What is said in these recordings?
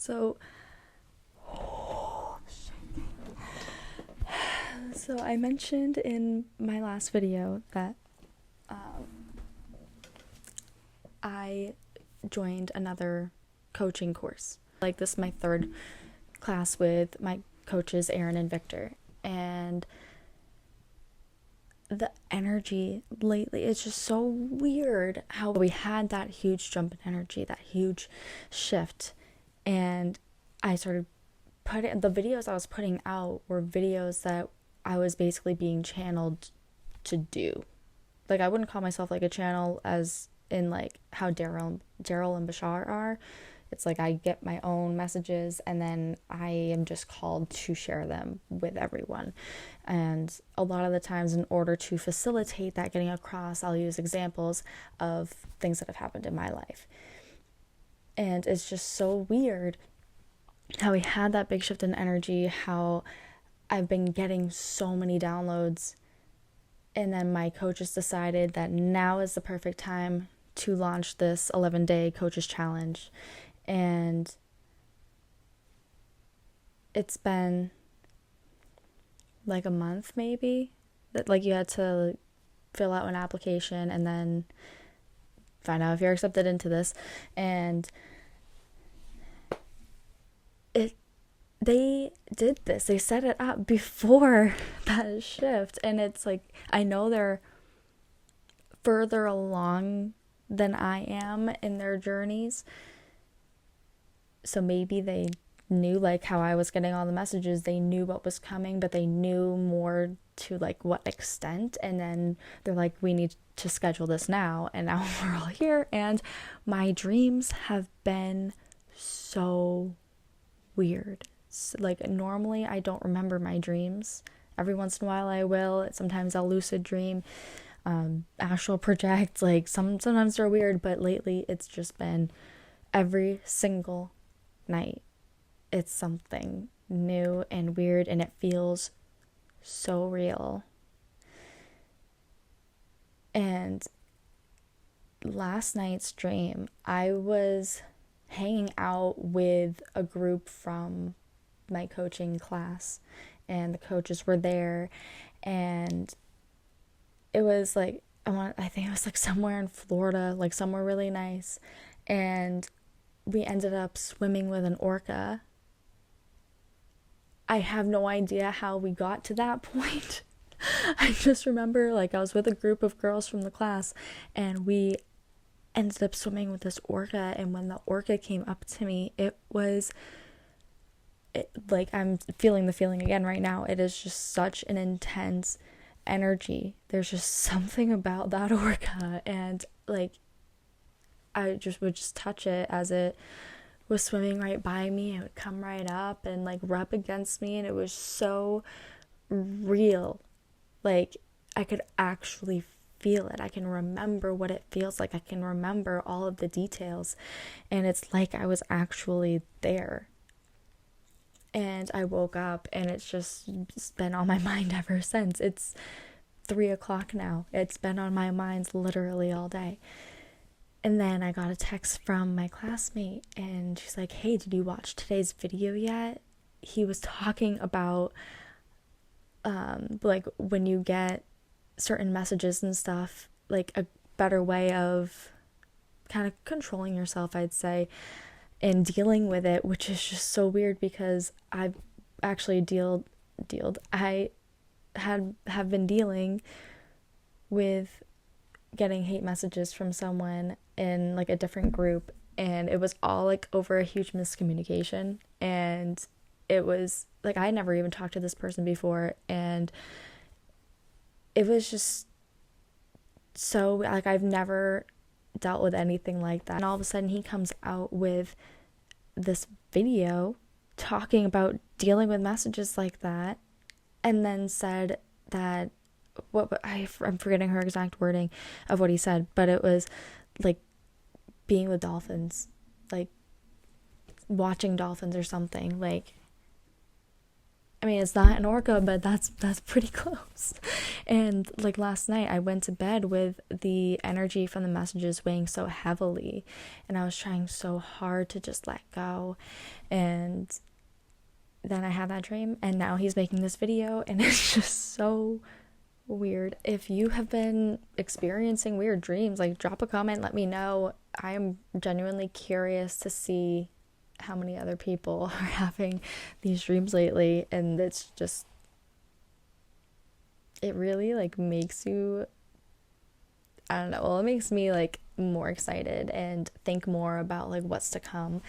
So, I mentioned in my last video that I joined another coaching course. Like, this is my third class with my coaches, Aaron and Victor. And the energy lately, it's just so weird how we had that huge jump in energy, that huge shift. And I started putting, the videos I was putting out were videos that I was basically being channeled to do. Like, I wouldn't call myself like a channel as in like how Daryl and Bashar are. It's like I get my own messages and then I am just called to share them with everyone. And a lot of the times, in order to facilitate that getting across, I'll use examples of things that have happened in my life. And it's just so weird how we had that big shift in energy, how I've been getting so many downloads. And then my coaches decided that now is the perfect time to launch this 11-day coaches challenge. And it's been like a month maybe that like you had to fill out an application and then find out if you're accepted into this. And they did this. They set it up before that shift. And it's like, I know they're further along than I am in their journeys. So maybe they knew like how I was getting all the messages. They knew what was coming, but they knew more to like what extent. And then they're like, we need to schedule this now. And now we're all here. And my dreams have been so weird. Like, normally I don't remember my dreams. Every once in a while I will. Sometimes I'll lucid dream, astral project. Like, sometimes they're weird, but lately it's just been every single night it's something new and weird, and it feels so real. And last night's dream, I was hanging out with a group from my coaching class, and the coaches were there, and it was like, I think it was like somewhere in Florida, like somewhere really nice. And we ended up swimming with an orca. I have no idea how we got to that point. I just remember like I was with a group of girls from the class and we ended up swimming with this orca. And when the orca came up to me, like, I'm feeling the feeling again right now. It is just such an intense energy. There's just something about that orca, and like I just would just touch it as it was swimming right by me. It would come right up and like rub against me, and it was so real. Like, I could actually feel it. I can remember what it feels like. I can remember all of the details, and it's like I was actually there. And I woke up and it's been on my mind ever since. It's 3:00 now. It's been on my mind literally all day. And then I got a text from my classmate and she's like, hey, did you watch today's video yet? He was talking about like when you get certain messages and stuff, like a better way of kind of controlling yourself, I'd say, and dealing with it, which is just so weird because I've actually I have been dealing with getting hate messages from someone in like a different group, and it was all like over a huge miscommunication. And it was like I never even talked to this person before, and it was just so like I've never dealt with anything like that. And all of a sudden he comes out with this video talking about dealing with messages like that, and then said that I'm forgetting her exact wording of what he said, but it was like being with dolphins, like watching dolphins or something. Like, I mean, it's not an orca, but that's pretty close. And like last night, I went to bed with the energy from the messages weighing so heavily, and I was trying so hard to just let go. And then I had that dream, and now he's making this video, and it's just so weird. If you have been experiencing weird dreams, like drop a comment, let me know. I am genuinely curious to see how many other people are having these dreams lately, and it's just, it really like makes you, I don't know, well, it makes me like more excited and think more about like what's to come.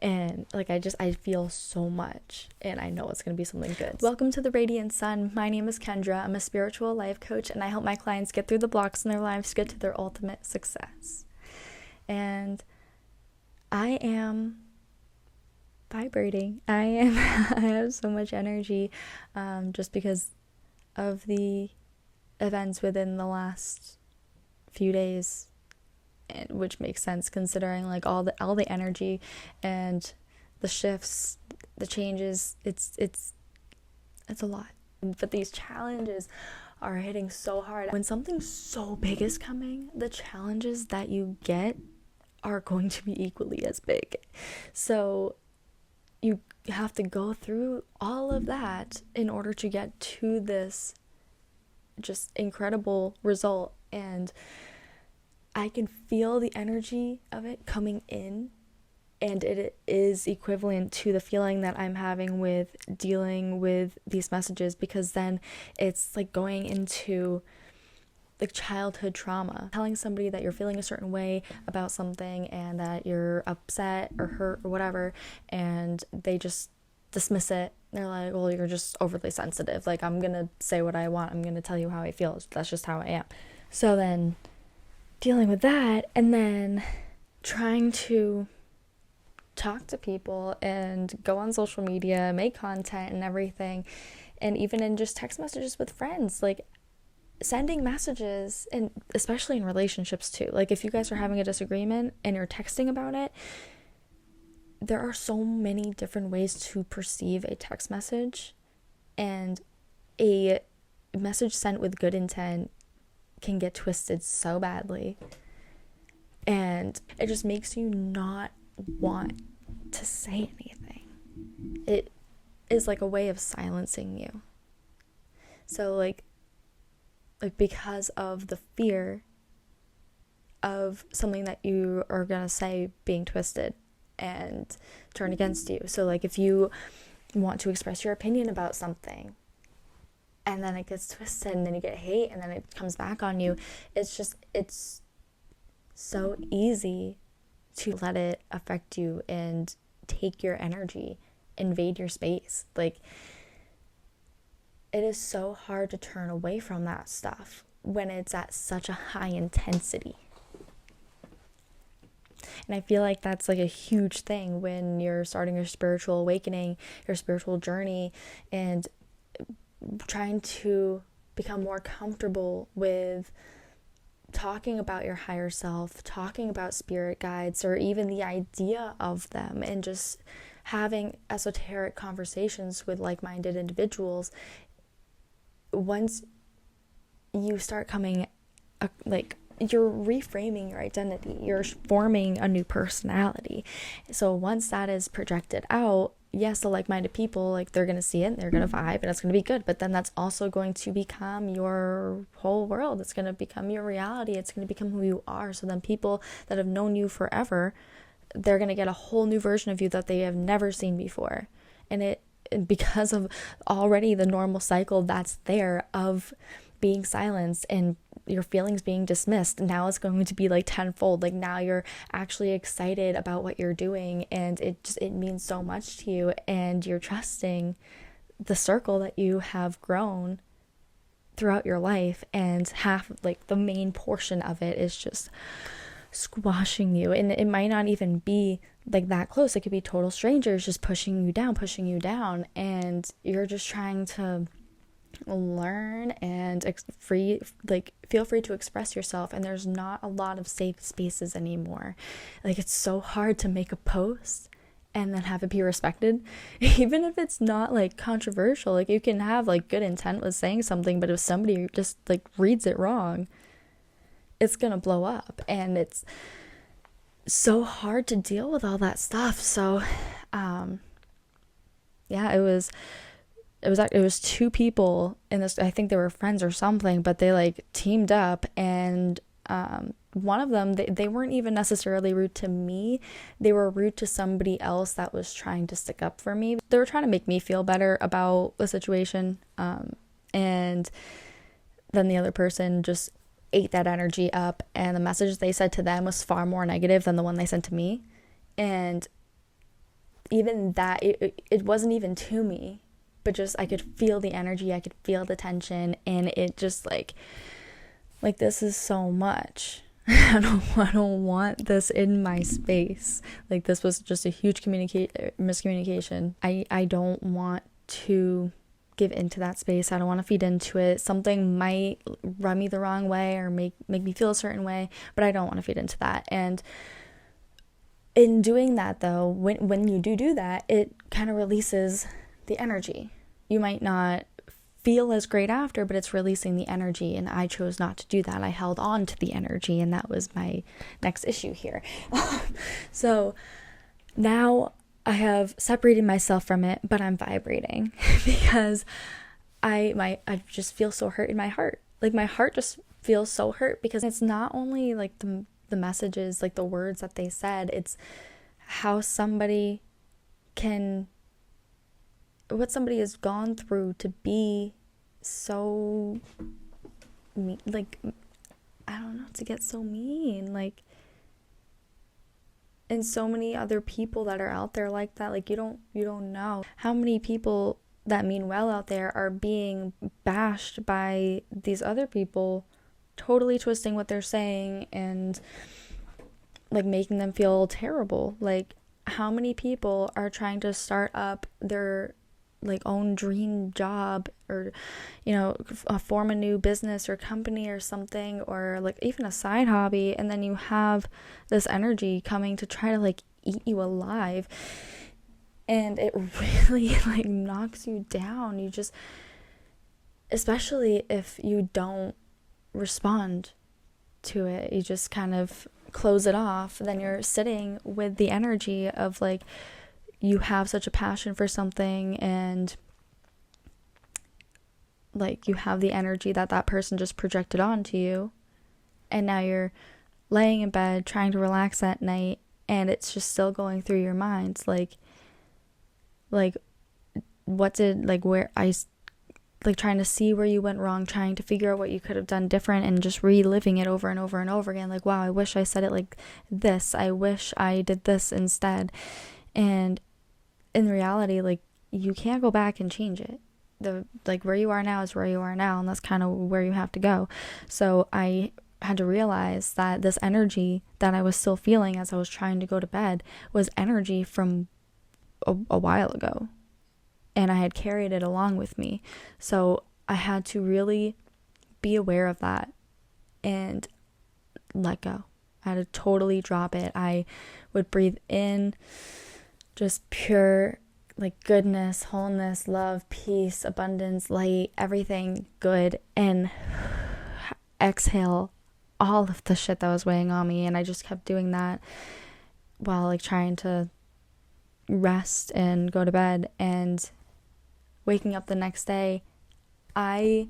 And like I feel so much, and I know it's going to be something good. Welcome to the Radiant Sun. My name is Kendra. I'm a spiritual life coach, and I help my clients get through the blocks in their lives to get to their ultimate success. And I am vibrating. I have so much energy, just because of the events within the last few days, which makes sense considering like all the energy and the shifts, the changes. It's a lot, but these challenges are hitting so hard. When something so big is coming, the challenges that you get are going to be equally as big. So you have to go through all of that in order to get to this just incredible result. And I can feel the energy of it coming in, and it is equivalent to the feeling that I'm having with dealing with these messages, because then it's like going into like childhood trauma, telling somebody that you're feeling a certain way about something and that you're upset or hurt or whatever, and they just dismiss it. They're like, well, you're just overly sensitive. Like, I'm gonna say what I want. I'm gonna tell you how I feel. That's just how I am. So then dealing with that, and then trying to talk to people and go on social media, make content and everything, and even in just text messages with friends, like sending messages, and especially in relationships too. Like if you guys are having a disagreement and you're texting about it, there are so many different ways to perceive a text message, and a message sent with good intent can get twisted so badly, and it just makes you not want to say anything. It is like a way of silencing you. So like because of the fear of something that you are gonna say being twisted and turned against you. So like if you want to express your opinion about something and then it gets twisted and then you get hate and then it comes back on you, it's so easy to let it affect you and take your energy, invade your space. Like, it is so hard to turn away from that stuff when it's at such a high intensity. And I feel like that's like a huge thing when you're starting your spiritual awakening, your spiritual journey, and trying to become more comfortable with talking about your higher self, talking about spirit guides, or even the idea of them, and just having esoteric conversations with like-minded individuals. Once you start coming, you're reframing your identity, you're forming a new personality. So once that is projected out, yes, the like-minded people, like, they're gonna see it and they're gonna vibe and it's gonna be good, but then that's also going to become your whole world. It's gonna become your reality. It's gonna become who you are. So then people that have known you forever, they're gonna get a whole new version of you that they have never seen before. And because of already the normal cycle that's there of being silenced and your feelings being dismissed, now it's going to be like tenfold. Like, now you're actually excited about what you're doing, and it means so much to you, and you're trusting the circle that you have grown throughout your life, and half, like, the main portion of it is just squashing you. And it might not even be like that close. It could be total strangers just pushing you down, and you're just trying to learn and feel free to express yourself. And there's not a lot of safe spaces anymore. Like, it's so hard to make a post and then have it be respected. Even if it's not like controversial, like you can have like good intent with saying something, but if somebody just like reads it wrong, it's gonna blow up. And it's so hard to deal with all that stuff. So yeah, it was two people in this, I think they were friends or something, but they like teamed up, and one of them, they weren't even necessarily rude to me. They were rude to somebody else that was trying to stick up for me. They were trying to make me feel better about the situation, and then the other person just ate that energy up, and the message they said to them was far more negative than the one they sent to me. And even that, it wasn't even to me, but just I could feel the energy, I could feel the tension, and it just like this is so much. I don't want this in my space. Like, this was just a huge miscommunication. I don't want to give into that space. I don't want to feed into it. Something might rub me the wrong way or make me feel a certain way, but I don't want to feed into that. And in doing that, though, when you do that, it kind of releases the energy. You might not feel as great after, but it's releasing the energy, and I chose not to do that. I held on to the energy, and that was my next issue here. So now I have separated myself from it, but I'm vibrating because I just feel so hurt in my heart. Like, my heart just feels so hurt, because it's not only like the messages, like the words that they said, it's how somebody what somebody has gone through to be so like, I don't know, to get so mean, like, and so many other people that are out there like that. Like, you don't know how many people that mean well out there are being bashed by these other people, totally twisting what they're saying and like making them feel terrible. Like, how many people are trying to start up their like own dream job, or form a new business or company or something, or like even a side hobby, and then you have this energy coming to try to like eat you alive, and it really like knocks you down. You just, especially if you don't respond to it, you just kind of close it off, then you're sitting with the energy of like, you have such a passion for something, and like you have the energy that person just projected onto you, and now you're laying in bed trying to relax at night, and it's just still going through your mind, like what did, like, where I, like, trying to see where you went wrong, trying to figure out what you could have done different, and just reliving it over and over and over again. Like, wow, I wish I said it like this, I wish I did this instead. And in reality, like, you can't go back and change it. Like, where you are now is where you are now, and that's kind of where you have to go. So I had to realize that this energy that I was still feeling as I was trying to go to bed was energy from a while ago, and I had carried it along with me. So I had to really be aware of that and let go. I had to totally drop it. I would breathe in just pure like goodness, wholeness, love, peace, abundance, light, everything good, and exhale all of the shit that was weighing on me. And I just kept doing that while like trying to rest and go to bed. And waking up the next day, I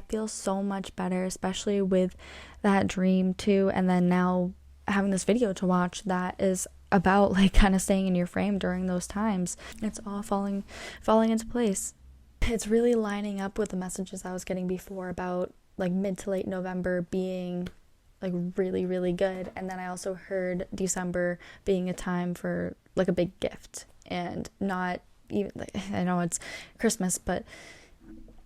feel so much better, especially with that dream too. And then now having this video to watch that is about like kind of staying in your frame during those times. It's all falling into place. It's really lining up with the messages I was getting before about like mid to late November being like really, really good. And then I also heard December being a time for like a big gift, and not even like, I know it's Christmas, but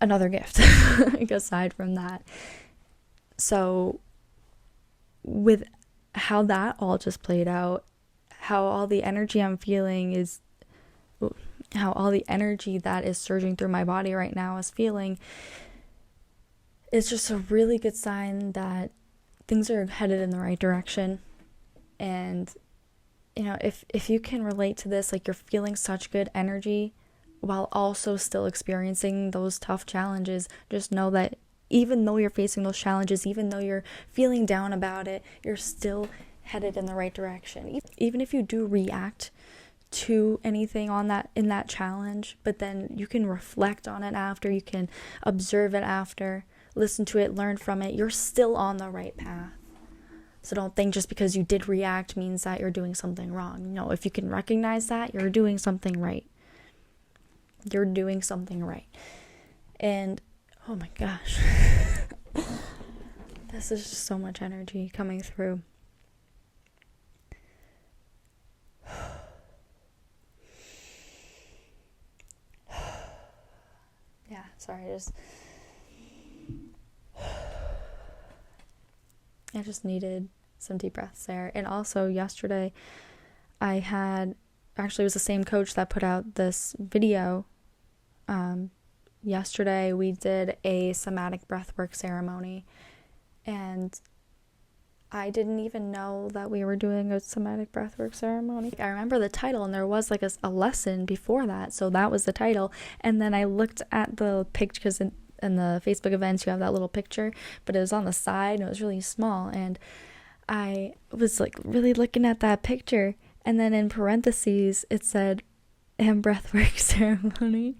another gift like aside from that. So with how that all just played out, how all the energy I'm feeling is, how all the energy that is surging through my body right now is feeling, it's just a really good sign that things are headed in the right direction. And if you can relate to this, like you're feeling such good energy while also still experiencing those tough challenges, just know that even though you're facing those challenges, even though you're feeling down about it, you're still headed in the right direction. Even if you do react to anything in that challenge, but then you can reflect on it after, you can observe it after, listen to it, learn from it, you're still on the right path. So don't think just because you did react means that you're doing something wrong. No, if you can recognize that, you're doing something right. You're doing something right. And oh my gosh, this is just so much energy coming through. Yeah, sorry, I just needed some deep breaths there. And also yesterday it was the same coach that put out this video. Yesterday we did a somatic breathwork ceremony, and I didn't even know that we were doing a somatic breathwork ceremony. I remember the title, and there was like a lesson before that, so that was the title. And then I looked at the picture, because in the Facebook events you have that little picture, but it was on the side and it was really small, and I was like really looking at that picture, and then in parentheses it said breathwork ceremony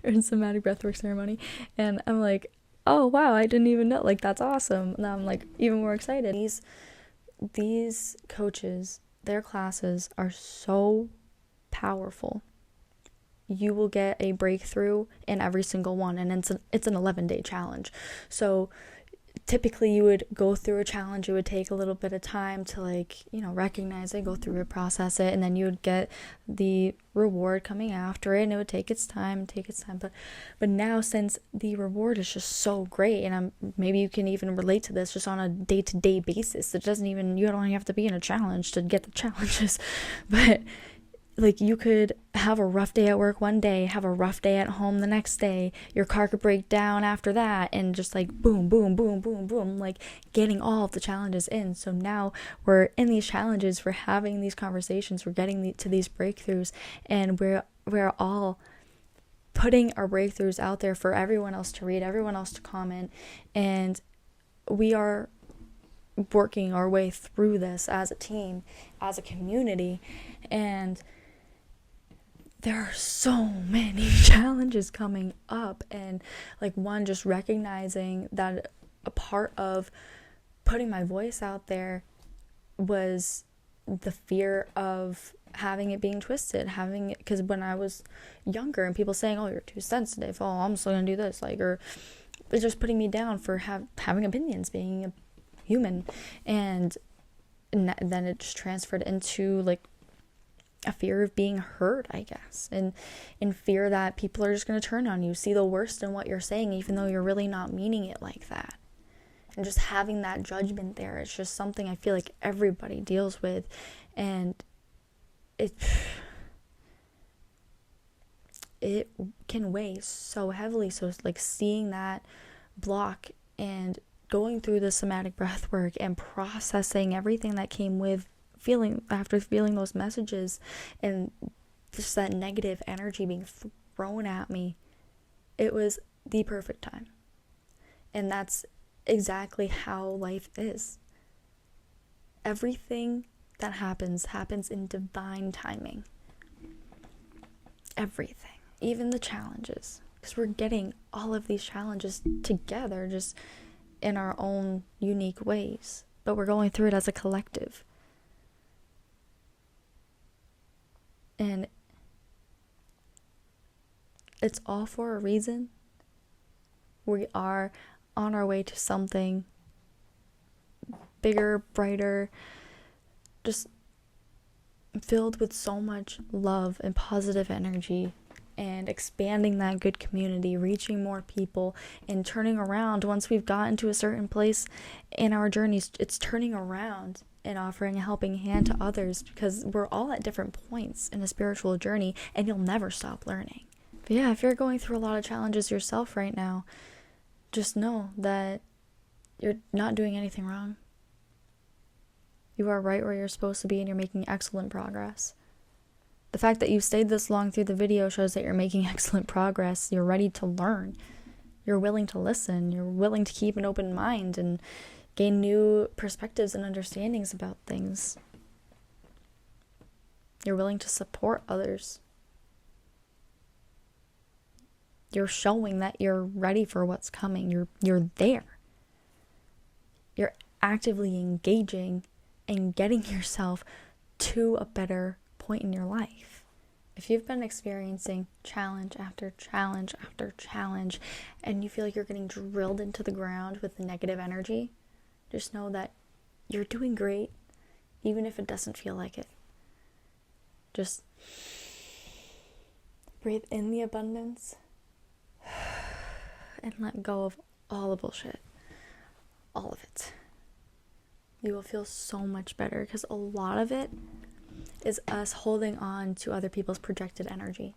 or somatic breathwork ceremony, and I'm like, oh wow, I didn't even know, like that's awesome. Now I'm like even more excited. These coaches, their classes are so powerful. You will get a breakthrough in every single one, and it's an 11-day challenge. So typically you would go through a challenge, it would take a little bit of time to recognize it, go through it, process it, and then you would get the reward coming after it, and it would take its time. But now, since the reward is just so great, and maybe you can even relate to this just on a day-to-day basis. You don't have to be in a challenge to get the challenges, but like you could have a rough day at work one day, have a rough day at home the next day, your car could break down after that, and just like boom, boom, boom, boom, boom, like getting all of the challenges in. So now we're in these challenges, we're having these conversations, we're getting to these breakthroughs, and we're all putting our breakthroughs out there for everyone else to read, everyone else to comment, and we are working our way through this as a team, as a community. And there are so many challenges coming up, and just recognizing that a part of putting my voice out there was the fear of having it being twisted, because when I was younger and people saying, oh, you're too sensitive, oh, I'm still gonna do this, or it's just putting me down for having opinions, being a human, and then it just transferred into a fear of being heard, I guess, and in fear that people are just going to turn on you, see the worst in what you're saying, even though you're really not meaning it like that. And just having that judgment there, it's just something I feel like everybody deals with, and it can weigh so heavily. So seeing that block and going through the somatic breath work and processing everything that came with after feeling those messages, and just that negative energy being thrown at me, it was the perfect time. And that's exactly how life is. Everything that happens in divine timing. Everything, even the challenges, because we're getting all of these challenges together, just in our own unique ways, but we're going through it as a collective. And it's all for a reason. We are on our way to something bigger, brighter, just filled with so much love and positive energy, and expanding that good community, reaching more people, and turning around. Once we've gotten to a certain place in our journeys, it's turning around and offering a helping hand to others, because we're all at different points in a spiritual journey, and you'll never stop learning. But yeah, if you're going through a lot of challenges yourself right now, just know that you're not doing anything wrong. You are right where you're supposed to be, and you're making excellent progress. The fact that you stayed this long through the video shows that you're making excellent progress. You're ready to learn. You're willing to listen. You're willing to keep an open mind and gain new perspectives and understandings about things. You're willing to support others. You're showing that you're ready for what's coming. You're there. You're actively engaging and getting yourself to a better point in your life. If you've been experiencing challenge after challenge after challenge and you feel like you're getting drilled into the ground with negative energy, just know that you're doing great, even if it doesn't feel like it. Just breathe in the abundance and let go of all the bullshit. All of it. You will feel so much better because a lot of it is us holding on to other people's projected energy.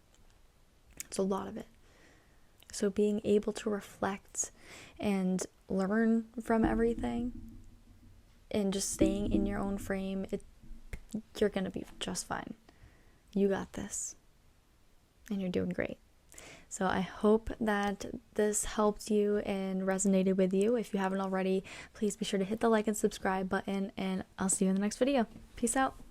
It's a lot of it. So being able to reflect and learn from everything and just staying in your own frame, you're going to be just fine. You got this. And you're doing great. So I hope that this helped you and resonated with you. If you haven't already, please be sure to hit the like and subscribe button, and I'll see you in the next video. Peace out.